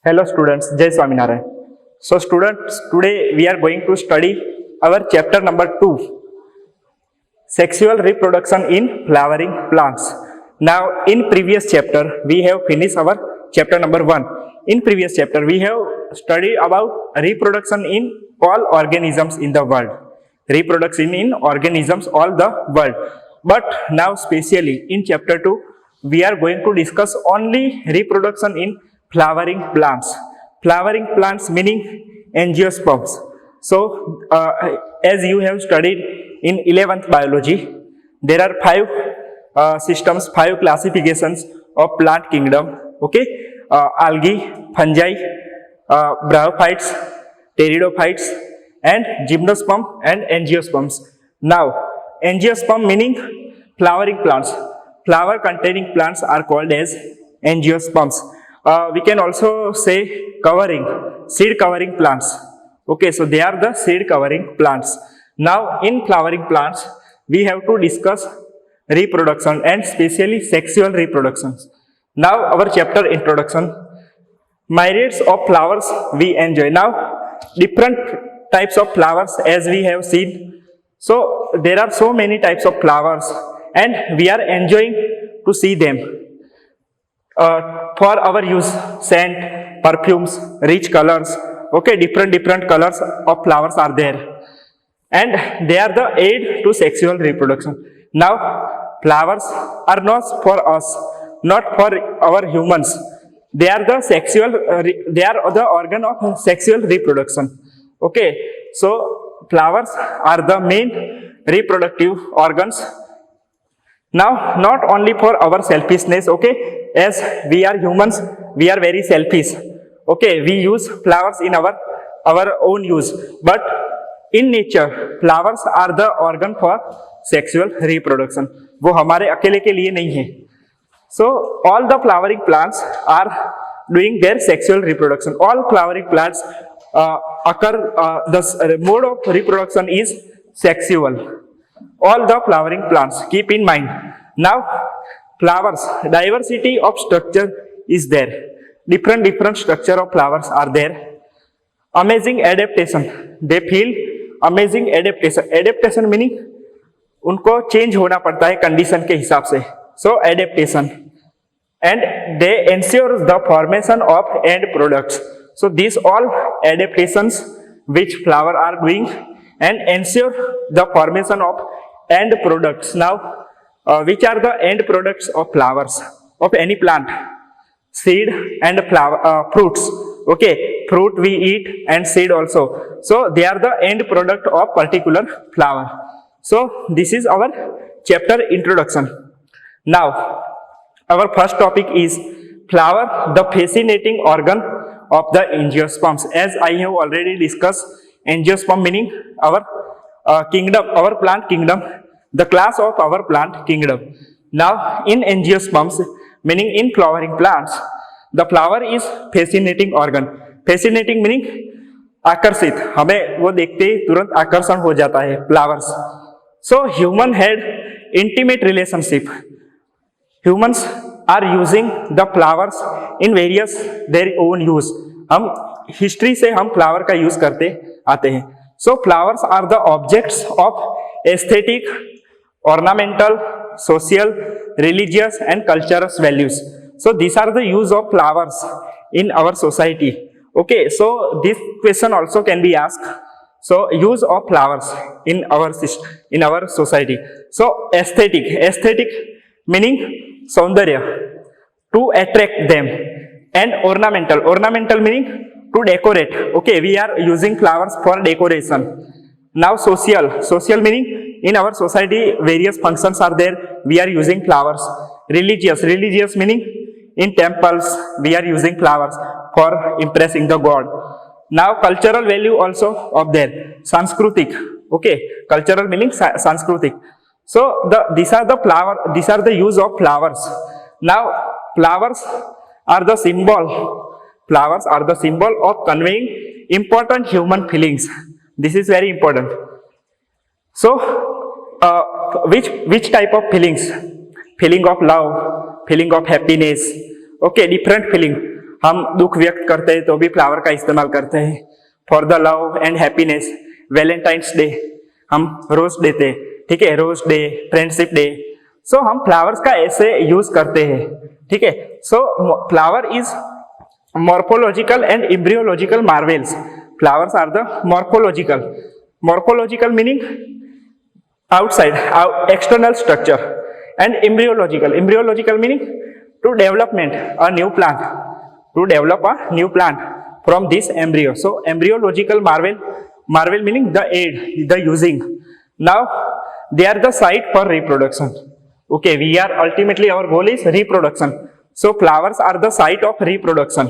Hello students, Jai Swaminarayan. So students, today we are going to study our chapter number 2, sexual reproduction in flowering plants. Now in previous chapter we have finished our chapter number 1. In previous chapter we have studied about reproduction in all organisms in the world. Reproduction in organisms all the world. But now specially in chapter 2 we are going to discuss only reproduction in flowering plants. Flowering plants meaning angiosperms. So as you have studied in 11th biology, there are 5 systems, 5 classifications of plant kingdom. Okay, algae, fungi, bryophytes, pteridophytes, and gymnosperm and angiosperms. Now, angiosperm meaning flowering plants. Flower containing plants are called as angiosperms. We can also say covering, seed covering plants. Okay, so they are the seed covering plants. Now in flowering plants, we have to discuss reproduction and especially sexual reproductions. Now our chapter introduction, myriads of flowers we enjoy. Now different types of flowers as we have seen. So there are so many types of flowers and we are enjoying to see them. For our use, scent, perfumes, rich colors, okay, different colors of flowers are there, and they are the aid to sexual reproduction. Now flowers are not for us, not for our humans. They are the sexual, they are the organ of sexual reproduction. Okay, so flowers are the main reproductive organs. Now not only for our selfishness, okay, as we are humans, we are very selfish. Okay, we use flowers in our own use, but in nature flowers are the organ for sexual reproduction. वो हमारे अकेले के लिए नहीं है. So all the flowering plants are doing their sexual reproduction. All flowering plants occur, the mode of reproduction is sexual. All the flowering plants, keep in mind. Now flowers, diversity of structure is there. Different structure of flowers are there. Amazing adaptation, they feel amazing adaptation. Adaptation meaning उनको change होना पड़ता है condition के हिसाब से. So adaptation, and they ensure the formation of end products. So these all adaptations which flower are doing and ensure the formation of end products. Now which are the end products of flowers of any plant? Seed and flower, fruits. Okay, fruit we eat and seed also. So they are the end product of particular flower. So this is our chapter introduction. Now our first topic is flower, the fascinating organ of the angiosperms. As I have already discussed, angiosperm meaning our kingdom, our plant kingdom, the class of our plant kingdom. Now in angiosperms meaning in flowering plants, the flower is fascinating organ. Fascinating meaning आकर्षित, हमें वो देखते ही तुरंत आकर्षण हो जाता है flowers. So human had intimate relationship. Humans are using the flowers in various their own use. हम हिस्ट्री से हम फ्लावर का यूज करते आते हैं. So flowers are the objects of aesthetic, ornamental, social, religious and cultural values. So these are the use of flowers in our society. Okay, so this question also can be asked. So use of flowers in our society. So aesthetic meaning सौंदर्य, to attract them, and ornamental meaning to decorate. Okay, we are using flowers for decoration. Now social meaning in our society various functions are there, we are using flowers. Religious meaning in temples we are using flowers for impressing the god. Now cultural value also of there. Sanskritik, okay, cultural meaning Sanskritik. So these are the use of flowers. Now flowers are the symbol of conveying important human feelings. This is very important. So which type of feelings? Feeling of love, feeling of happiness, okay, different feeling. हम दुख व्यक्त करते हैं तो भी flower का इस्तेमाल करते हैं. For the love and happiness, Valentine's day हम रोज देते हैं, ठीक है, रोज डे, फ्रेंडशिप डे. सो हम फ्लावर्स का ऐसे यूज करते हैं, ठीक है. सो flower is morphological and embryological marvels. Flowers are the morphological meaning outside, external structure, and embryological meaning to develop a new plant from this embryo. So embryological marvel meaning the aid, the using. Now they are the site for reproduction. Okay, we are ultimately, our goal is reproduction. So flowers are the site of reproduction,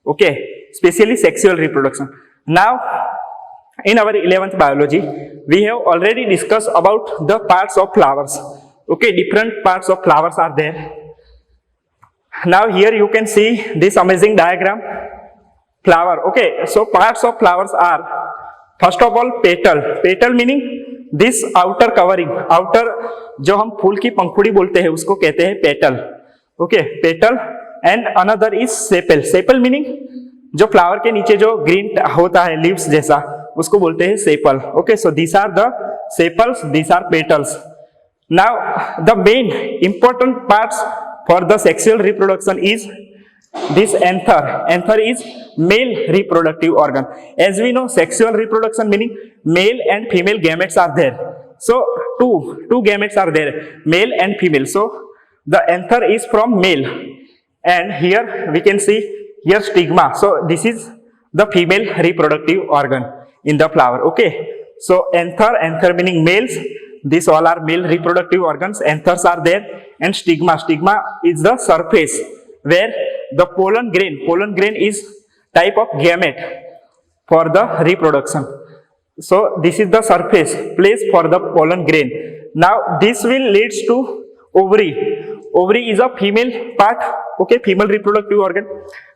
okay, especially sexual reproduction. Now in our 11th biology we have already discussed about the parts of flowers, okay, different parts of flowers are there. Now here you can see this amazing diagram, flower, okay. So parts of flowers are, first of all, petal meaning this outer covering, outer जो हम फूल की पंखुड़ी बोलते हैं उसको कहते हैं petal, okay, petal. And another is sepal meaning जो flower के नीचे जो ग्रीन होता है लीव्स जैसा उसको बोलते हैं sepal, okay. So these are the sepals, these are petals. Now the main important parts for the sexual reproduction is this anther is male reproductive organ. As we know, sexual reproduction meaning male and female gametes are there. So two gametes are there, male and female. So the anther is from male, and here we can see here stigma. So this is the female reproductive organ in the flower, okay. So anther meaning males, these all are male reproductive organs, anthers are there. And stigma is the surface where the pollen grain is type of gamete for the reproduction. So this is the surface place for the pollen grain. Now this will leads to ovary is a female part, okay, female reproductive organ.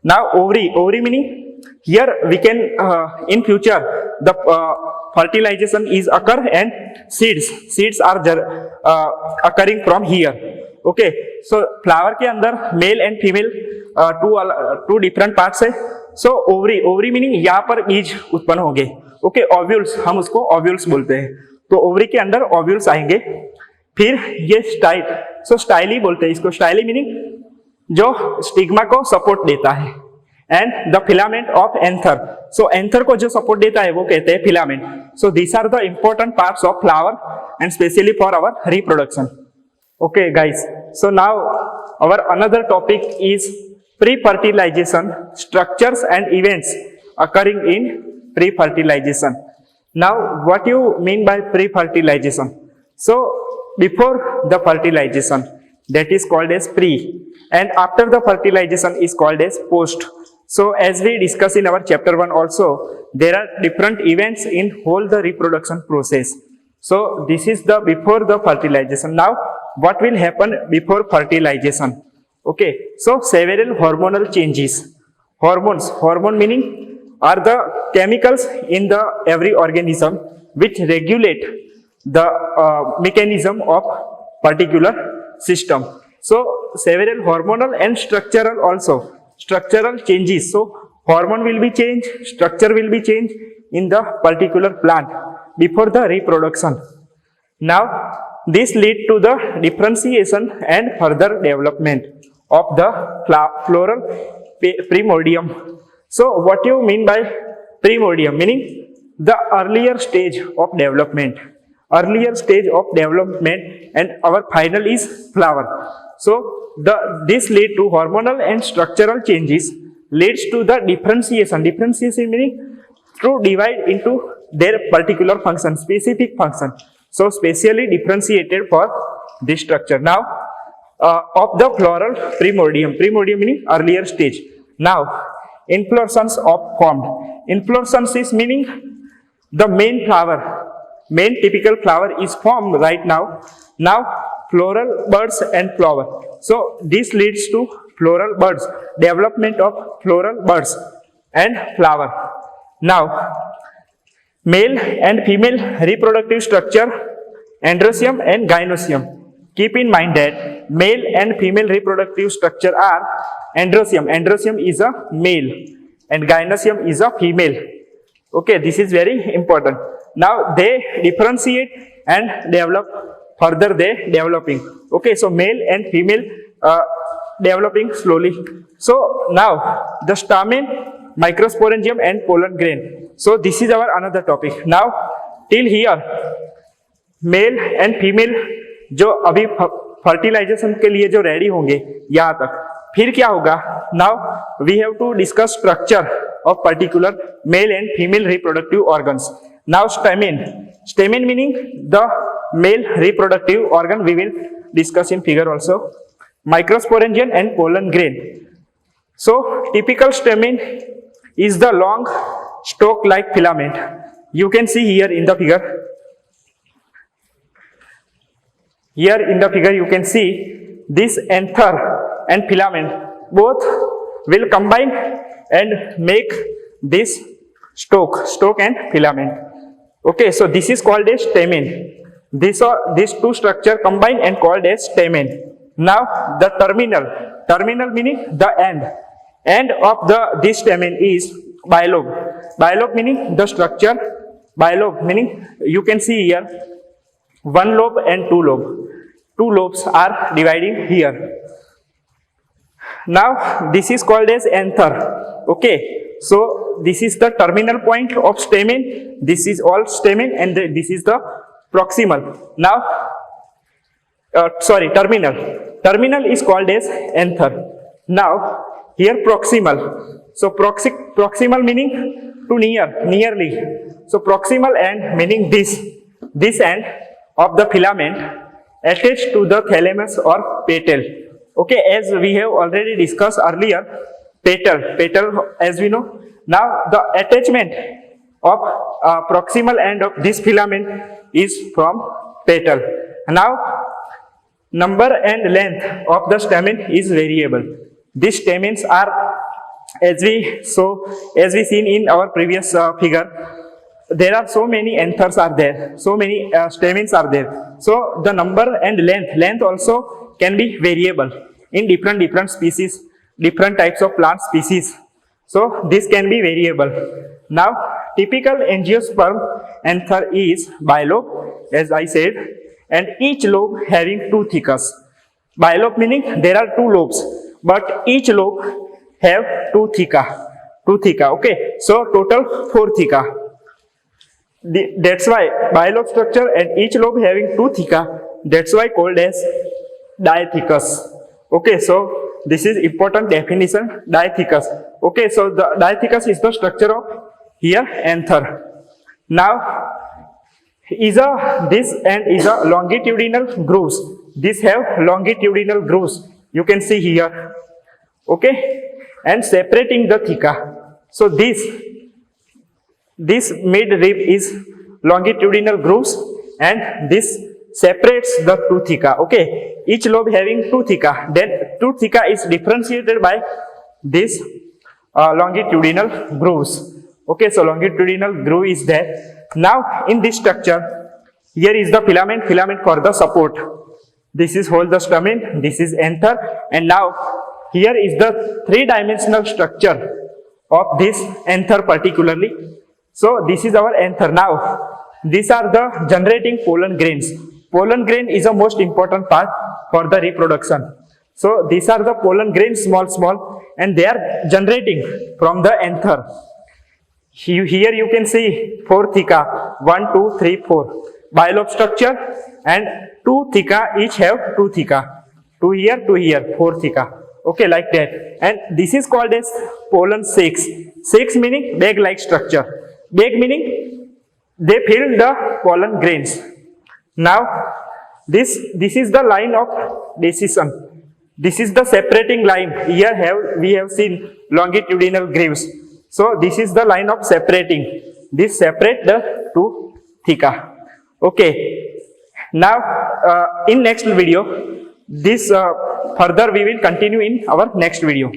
Now ovary meaning here we can in future the fertilization is occur and seeds are occurring from here, okay. So flower के अंदर male and female two different parts है. So ovary meaning यहाँ पर बीज उत्पन्न होंगे, okay. Ovules हम उसको ओव्यूल्स बोलते हैं, तो ओवरी के अंदर ओव्यूल्स आएंगे. फिर ये स्टाइल, सो स्टाइली बोलते हैं इसको, स्टाइली मीनिंग जो स्टिग्मा को सपोर्ट देता है. And the filament of anther, so anther को जो सपोर्ट देता है वो कहते हैं filament. So these are the important parts of flower and specially for our reproduction, okay guys. So now our another topic is pre-fertilization, structures and events occurring in pre-fertilization. Now what you mean by pre-fertilization? So before the fertilization, that is called as pre, and after the fertilization is called as post. So as we discussed in our chapter 1 also, there are different events in whole the reproduction process. So this is the before the fertilization. Now what will happen before fertilization? Okay, so several hormonal changes. Hormone meaning are the chemicals in the every organism which regulate the mechanism of particular system. So several hormonal and structural also, structural changes. So hormone will be changed, structure will be changed in the particular plant before the reproduction. Now this lead to the differentiation and further development of the floral primordium. So what you mean by primordium? Meaning the earlier stage of development, and our final is flower. So this lead to hormonal and structural changes, leads to the differentiation meaning to divide into their particular function, specific function. So specially differentiated for this structure. Now of the floral primordium meaning earlier stage. Now inflorescence of formed. Inflorescence is meaning the main typical flower is formed right now. Now floral buds and flower. So this leads to floral buds, development of floral buds and flower. Now male and female reproductive structure, androecium and gynoecium. Keep in mind that male and female reproductive structure are Androecium is a male and gynoecium is a female. Okay, this is very important. Now they differentiate and develop further. They developing. Okay, so male and female developing slowly. So now the stamen, microsporangium and pollen grain. So this is our another topic. Now till here mail and female जो अभी fertilisation के लिए जो ready होंगे यहाँ तक, फिर क्या होगा? Now we have to discuss structure of particular male and female reproductive organs. Now stamen meaning the male reproductive organ, we will discuss in figure also. Microsporangium and pollen grain. So typical stamen is the long stalk like filament. You can see here in the figure. Here in the figure you can see this anther and filament both will combine and make this stalk and filament. Okay, so this is called as stamen. These two structure combine and called as stamen. Now the terminal meaning the end of this stamen is bilobe. Bilobe meaning the structure. Bilobe meaning you can see here one lobe and two lobe. Two lobes are dividing here. Now this is called as anther. Okay, so this is the terminal point of stamen. This is all stamen and this is the proximal. Now terminal. Terminal is called as anther. Now here proximal. So proximal meaning to nearly. So proximal end meaning this end of the filament attached to the thalamus or petal. Okay, as we have already discussed earlier, petal as we know. Now the attachment of proximal end of this filament is from petal. Now number and length of the stamen is variable. These stamens are, as we seen in our previous figure, there are so many anthers are there, so many stamens are there. So the number and length also can be variable in different species, different types of plant species. So this can be variable. Now typical angiosperm anther is bilobe, as I said, and each lobe having two thecas. Bilobe meaning there are two lobes, but each lobe have two theca. Okay, so total 4 theca. That's why bilobe structure and each lobe having two theca. That's why called as diathecous. Okay, so this is important definition, diathecous. Okay, so the diathecous is the structure of here anther. Now this is a longitudinal grooves. This have longitudinal grooves. You can see here. Okay, and separating the theca. So this mid rib is longitudinal grooves and this separates the two theca. Okay, each lobe having two theca. Then two theca is differentiated by this longitudinal grooves. Okay, so longitudinal groove is there. Now in this structure, here is the filament for the support. This is whole the stamen, this is anther, and now here is the three-dimensional structure of this anther particularly. So this is our anther. Now these are the generating pollen grains. Pollen grain is the most important part for the reproduction. So these are the pollen grains, small, and they are generating from the anther. Here you can see 4 theca, 1, 2, 3, 4 bilobe structure, and 2 theca each have 2 theca, 2 here, 4 theca. Okay, like that. And this is called as pollen sacs. Sacs meaning bag-like structure. Bag meaning they fill the pollen grains. Now this is the line of decision. This is the separating line. Here we have seen longitudinal grooves. So this is the line of separating. This separate the two theca. Okay. Now in next video, this further we will continue in our next video.